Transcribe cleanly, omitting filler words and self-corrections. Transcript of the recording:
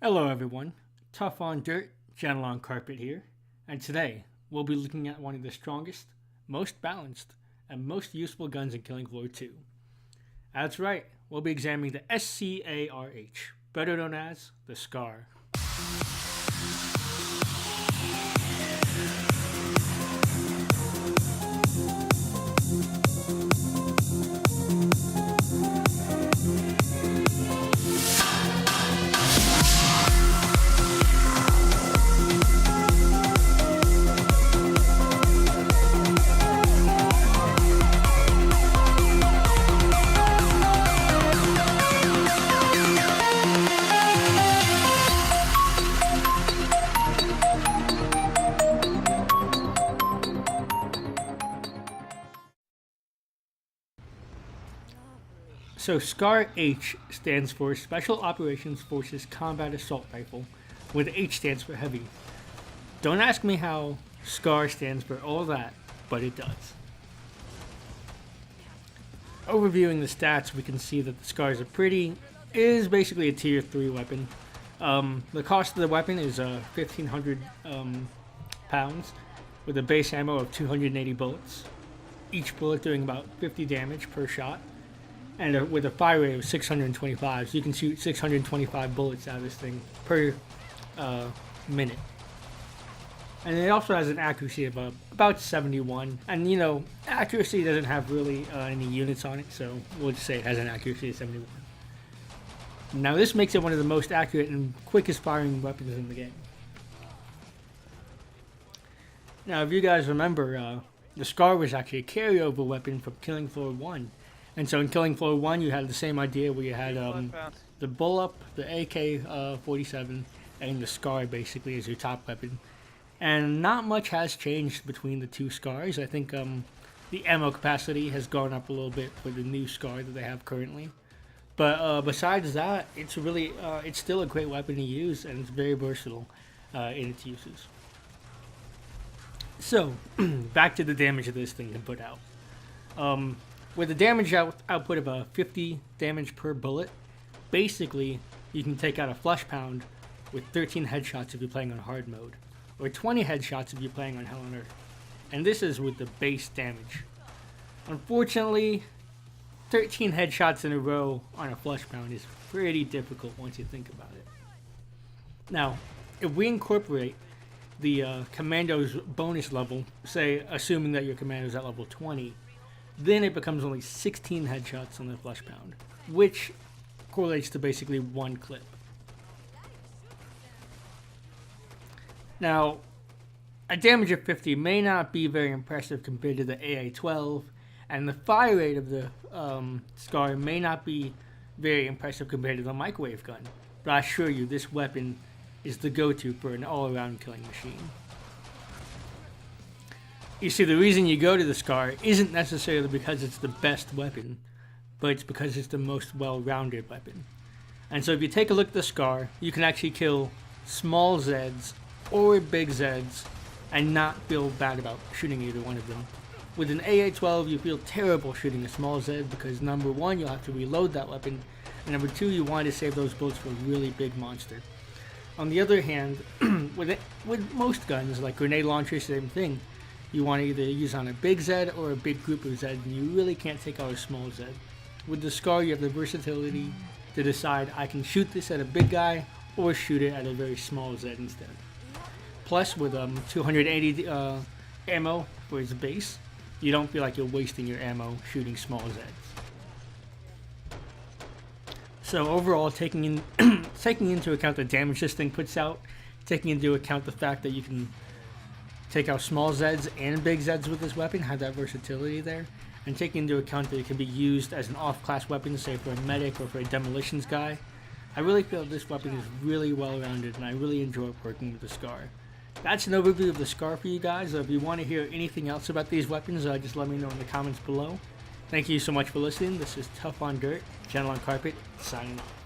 Hello everyone, Tough on Dirt, Gentle on Carpet here, and today we'll be looking at one of the strongest, most balanced, and most useful guns in Killing Floor 2. That's right, we'll be examining the SCARH, better known as the SCAR. So SCAR-H stands for Special Operations Forces Combat Assault Rifle, where the H stands for Heavy. Don't ask me how SCAR stands for all that, but it does. Overviewing the stats, we can see that the SCAR is basically a tier 3 weapon. The cost of the weapon is 1,500 pounds, with a base ammo of 280 bullets, each bullet doing about 50 damage per shot. And with a fire rate of 625, so you can shoot 625 bullets out of this thing per minute. And it also has an accuracy of about 71. And you know, accuracy doesn't have really any units on it, so we'll just say it has an accuracy of 71. Now this makes it one of the most accurate and quickest firing weapons in the game. Now if you guys remember, the SCAR was actually a carryover weapon from Killing Floor 1. And so in Killing Floor 1, you had the same idea where you had the Bull-Up, the AK-47, and the SCAR basically as your top weapon. And not much has changed between the two SCARs. I think the ammo capacity has gone up a little bit for the new SCAR that they have currently. But besides that, it's really it's still a great weapon to use, and it's very versatile in its uses. So, back to the damage that this thing can put out. With a damage output of 50 damage per bullet, basically you can take out a flush pound with 13 headshots if you're playing on hard mode, or 20 headshots if you're playing on Hell on Earth. And this is with the base damage. Unfortunately, 13 headshots in a row on a flush pound is pretty difficult once you think about it. Now, if we incorporate the commando's bonus level, say assuming that your commando's at level 20, then it becomes only 16 headshots on the flush pound, which correlates to basically one clip. Now, a damage of 50 may not be very impressive compared to the AA-12, and the fire rate of the SCAR may not be very impressive compared to the microwave gun, but I assure you this weapon is the go-to for an all-around killing machine. You see, the reason you go to the SCAR isn't necessarily because it's the best weapon, but it's because it's the most well-rounded weapon. And so if you take a look at the SCAR, you can actually kill small Zeds or big Zeds and not feel bad about shooting either one of them. With an AA-12, you feel terrible shooting a small Zed because number one, you'll have to reload that weapon, and number two, you want to save those bullets for a really big monster. On the other hand, with most guns, like grenade launchers, same thing. You want to either use on a big Zed or a big group of Zed, and you really can't take out a small Zed. With the SCAR, you have the versatility to decide I can shoot this at a big guy or shoot it at a very small Zed instead. Plus, with 280 ammo for its base, you don't feel like you're wasting your ammo shooting small Zeds. So overall, taking into account the damage this thing puts out, taking into account the fact that you can take out small Zeds and big Zeds with this weapon, have that versatility there, and taking into account that it can be used as an off-class weapon, say for a medic or for a demolitions guy, I really feel this weapon is really well-rounded, and I really enjoy working with the SCAR. That's an overview of the SCAR for you guys. If you want to hear anything else about these weapons, just let me know in the comments below. Thank you so much for listening. This is Tough on Dirt, Gentle on Carpet, signing off.